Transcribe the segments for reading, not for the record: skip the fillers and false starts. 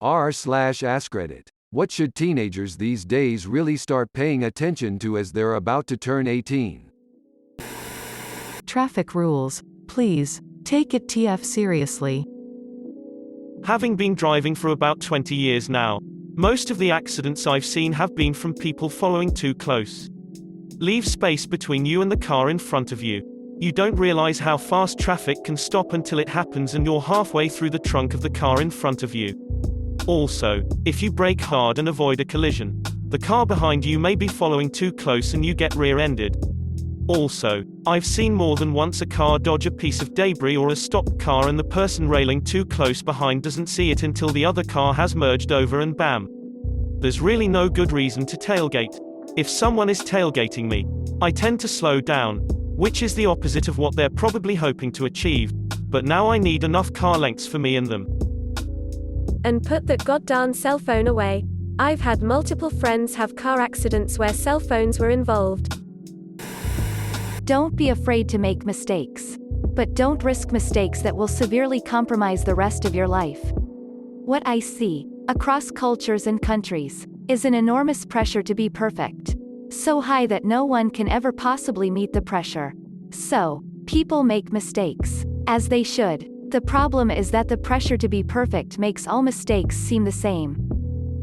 r/AskReddit. What should teenagers these days really start paying attention to as they're about to turn 18? Traffic rules. Please, take it TF seriously. Having been driving for about 20 years now, most of the accidents I've seen have been from people following too close. Leave space between you and the car in front of you. You don't realize how fast traffic can stop until it happens and you're halfway through the trunk of the car in front of you. Also, if you brake hard and avoid a collision, the car behind you may be following too close and you get rear-ended. Also, I've seen more than once a car dodge a piece of debris or a stopped car and the person railing too close behind doesn't see it until the other car has merged over and bam. There's really no good reason to tailgate. If someone is tailgating me, I tend to slow down, which is the opposite of what they're probably hoping to achieve, but now I need enough car lengths for me and them. And put that goddamn cell phone away. I've had multiple friends have car accidents where cell phones were involved. Don't be afraid to make mistakes. But don't risk mistakes that will severely compromise the rest of your life. What I see, across cultures and countries, is an enormous pressure to be perfect. So high that no one can ever possibly meet the pressure. So, people make mistakes. As they should. The problem is that the pressure to be perfect makes all mistakes seem the same.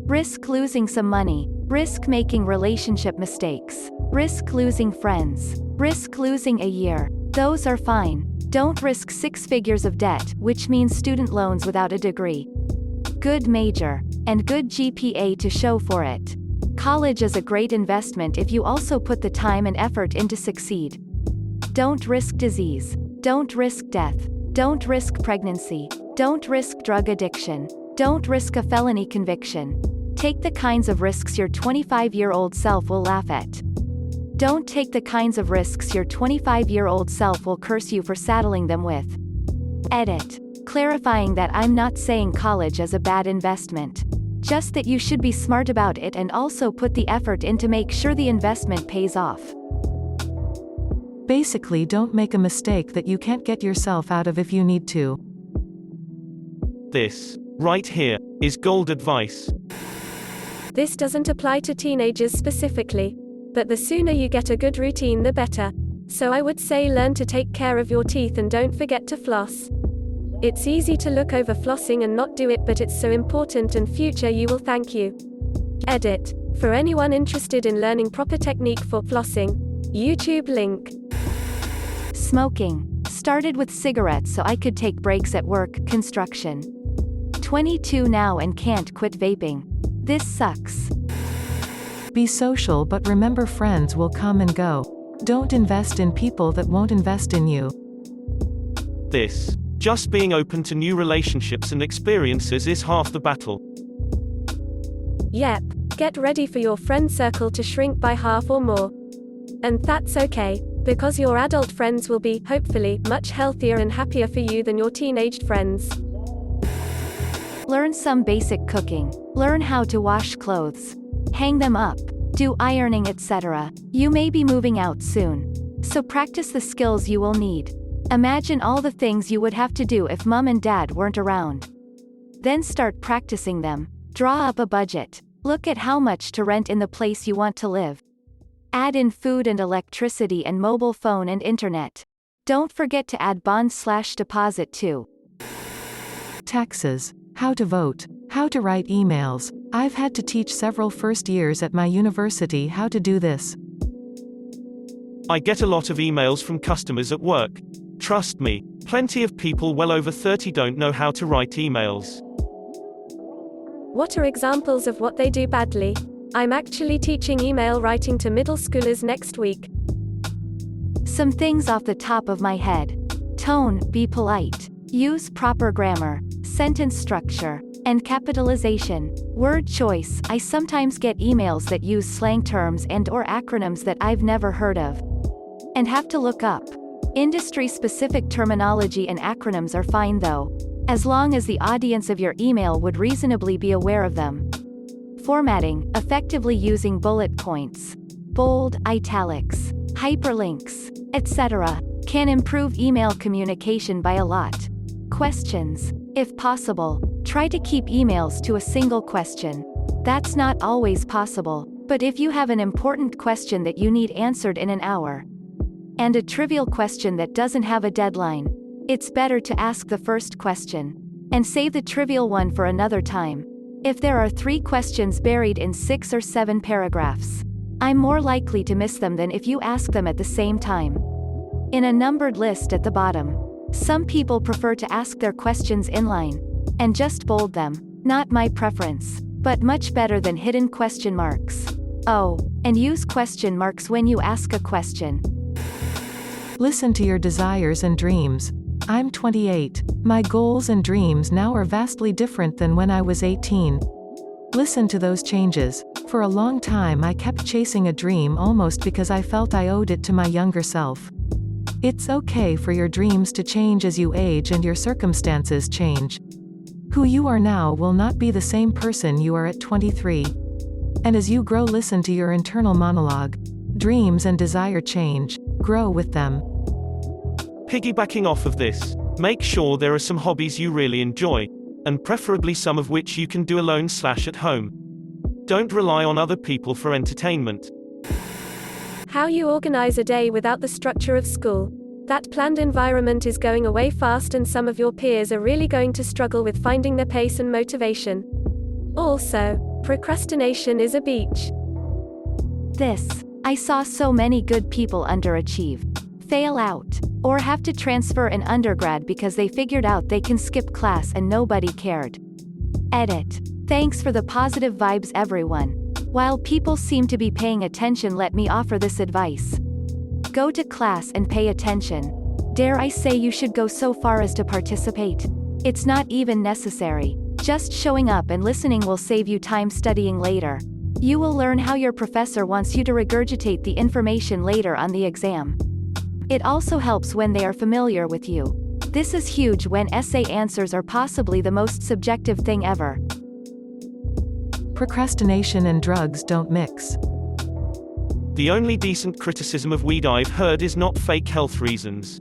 Risk losing some money. Risk making relationship mistakes. Risk losing friends. Risk losing a year. Those are fine. Don't risk 6 figures of debt, which means student loans without a degree. Good major. And good GPA to show for it. College is a great investment if you also put the time and effort in to succeed. Don't risk disease. Don't risk death. Don't risk pregnancy. Don't risk drug addiction. Don't risk a felony conviction. Take the kinds of risks your 25-year-old self will laugh at. Don't take the kinds of risks your 25-year-old self will curse you for saddling them with. Edit. Clarifying that I'm not saying college is a bad investment. Just that you should be smart about it and also put the effort in to make sure the investment pays off. Basically, don't make a mistake that you can't get yourself out of if you need to. This, right here, is gold advice. This doesn't apply to teenagers specifically, but the sooner you get a good routine the better. So I would say learn to take care of your teeth and don't forget to floss. It's easy to look over flossing and not do it, but it's so important and future you will thank you. Edit. For anyone interested in learning proper technique for flossing, YouTube link. Smoking. Started with cigarettes so I could take breaks at work, construction. 22 now and can't quit vaping. This sucks. Be social, but remember friends will come and go. Don't invest in people that won't invest in you. This. Just being open to new relationships and experiences is half the battle. Yep. Get ready for your friend circle to shrink by half or more. And that's okay, because your adult friends will be, hopefully, much healthier and happier for you than your teenaged friends. Learn some basic cooking. Learn how to wash clothes. Hang them up. Do ironing, etc. You may be moving out soon. So practice the skills you will need. Imagine all the things you would have to do if mom and dad weren't around. Then start practicing them. Draw up a budget. Look at how much to rent in the place you want to live. Add in food and electricity and mobile phone and internet. Don't forget to add bond/deposit too. Taxes. How to vote. How to write emails. I've had to teach several first years at my university how to do this. I get a lot of emails from customers at work. Trust me, plenty of people well over 30 don't know how to write emails. What are examples of what they do badly? I'm actually teaching email writing to middle schoolers next week. Some things off the top of my head. Tone, be polite. Use proper grammar, sentence structure, and capitalization. Word choice, I sometimes get emails that use slang terms and/or acronyms that I've never heard of. And have to look up. Industry-specific terminology and acronyms are fine though, as long as the audience of your email would reasonably be aware of them. Formatting, effectively using bullet points, bold, italics, hyperlinks, etc., can improve email communication by a lot. Questions. If possible, try to keep emails to a single question. That's not always possible, but if you have an important question that you need answered in an hour, and a trivial question that doesn't have a deadline, it's better to ask the first question, and save the trivial one for another time. If there are 3 questions buried in 6 or 7 paragraphs, I'm more likely to miss them than if you ask them at the same time. In a numbered list at the bottom, some people prefer to ask their questions inline, and just bold them. Not my preference, but much better than hidden question marks. Oh, and use question marks when you ask a question. Listen to your desires and dreams. I'm 28. My goals and dreams now are vastly different than when I was 18. Listen to those changes. For a long time I kept chasing a dream almost because I felt I owed it to my younger self. It's okay for your dreams to change as you age and your circumstances change. Who you are now will not be the same person you are at 23. And as you grow, listen to your internal monologue. Dreams and desire change. Grow with them. Piggybacking off of this, make sure there are some hobbies you really enjoy, and preferably some of which you can do alone/at home. Don't rely on other people for entertainment. How you organize a day without the structure of school. That planned environment is going away fast, and some of your peers are really going to struggle with finding their pace and motivation. Also, procrastination is a beach. I saw so many good people underachieve, fail out, or have to transfer in undergrad because they figured out they can skip class and nobody cared. Edit. Thanks for the positive vibes, everyone. While people seem to be paying attention, let me offer this advice. Go to class and pay attention. Dare I say you should go so far as to participate? It's not even necessary. Just showing up and listening will save you time studying later. You will learn how your professor wants you to regurgitate the information later on the exam. It also helps when they are familiar with you. This is huge when essay answers are possibly the most subjective thing ever. Procrastination and drugs don't mix. The only decent criticism of weed I've heard is not fake health reasons,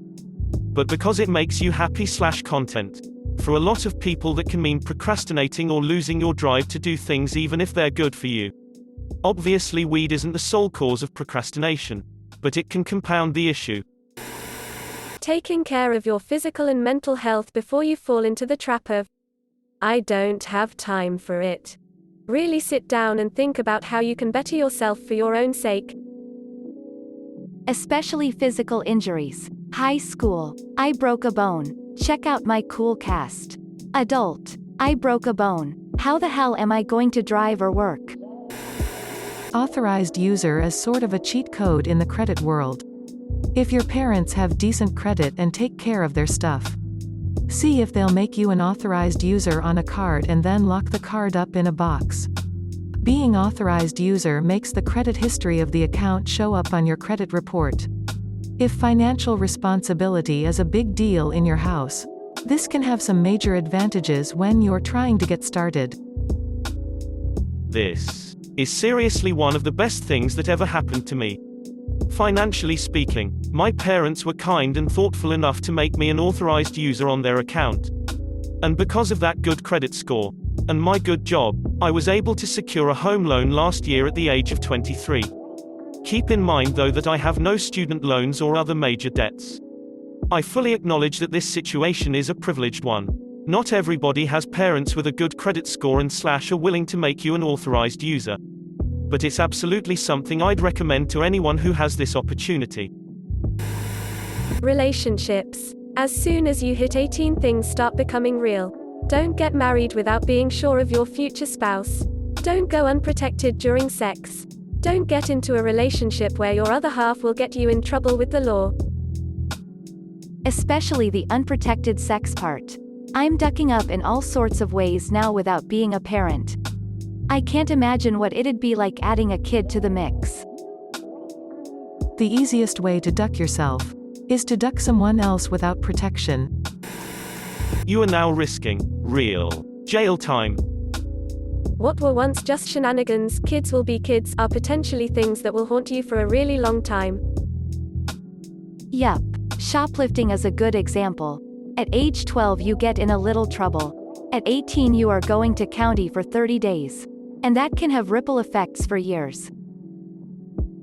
but because it makes you happy/content. For a lot of people that can mean procrastinating or losing your drive to do things even if they're good for you. Obviously weed isn't the sole cause of procrastination, but it can compound the issue. Taking care of your physical and mental health before you fall into the trap of, I don't have time for it. Really sit down and think about how you can better yourself for your own sake. Especially physical injuries. High school. I broke a bone. Check out my cool cast. Adult. I broke a bone. How the hell am I going to drive or work? Authorized user is sort of a cheat code in the credit world. If your parents have decent credit and take care of their stuff, see if they'll make you an authorized user on a card and then lock the card up in a box. Being authorized user makes the credit history of the account show up on your credit report. If financial responsibility is a big deal in your house, this can have some major advantages when you're trying to get started. This is seriously one of the best things that ever happened to me. Financially speaking, my parents were kind and thoughtful enough to make me an authorized user on their account. And because of that good credit score, and my good job, I was able to secure a home loan last year at the age of 23. Keep in mind though that I have no student loans or other major debts. I fully acknowledge that this situation is a privileged one. Not everybody has parents with a good credit score and are willing to make you an authorized user. But it's absolutely something I'd recommend to anyone who has this opportunity. Relationships. As soon as you hit 18, things start becoming real. Don't get married without being sure of your future spouse. Don't go unprotected during sex. Don't get into a relationship where your other half will get you in trouble with the law. Especially the unprotected sex part. I'm ducking up in all sorts of ways now without being a parent. I can't imagine what it'd be like adding a kid to the mix. The easiest way to duck yourself is to duck someone else without protection. You are now risking real jail time. What were once just shenanigans, kids will be kids, are potentially things that will haunt you for a really long time. Yup. Shoplifting is a good example. At age 12 you get in a little trouble. At 18 you are going to county for 30 days. And that can have ripple effects for years.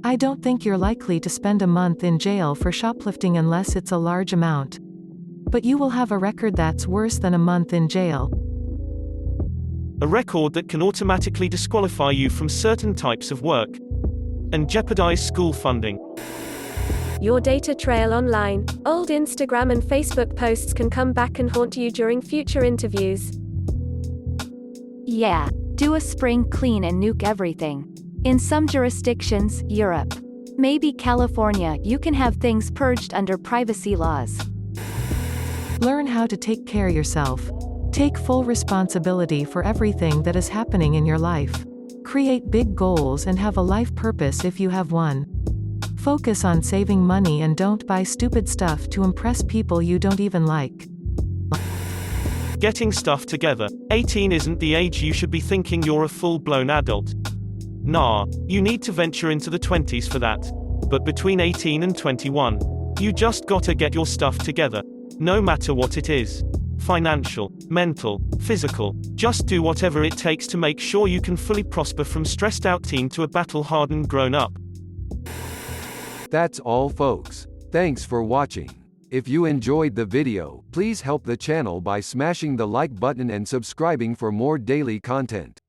I don't think you're likely to spend a month in jail for shoplifting unless it's a large amount. But you will have a record that's worse than a month in jail. A record that can automatically disqualify you from certain types of work and jeopardize school funding. Your data trail online. Old Instagram and Facebook posts can come back and haunt you during future interviews. Yeah, do a spring clean and nuke everything. In some jurisdictions, Europe, maybe California, you can have things purged under privacy laws. Learn how to take care of yourself. Take full responsibility for everything that is happening in your life. Create big goals and have a life purpose if you have one. Focus on saving money and don't buy stupid stuff to impress people you don't even like. Getting stuff together. 18 isn't the age you should be thinking you're a full-blown adult. Nah, you need to venture into the 20s for that. But between 18 and 21, you just gotta get your stuff together. No matter what it is. Financial, mental, physical, just do whatever it takes to make sure you can fully prosper from stressed out teen to a battle-hardened grown-up. That's all folks. Thanks for watching. If you enjoyed the video, please help the channel by smashing the like button and subscribing for more daily content.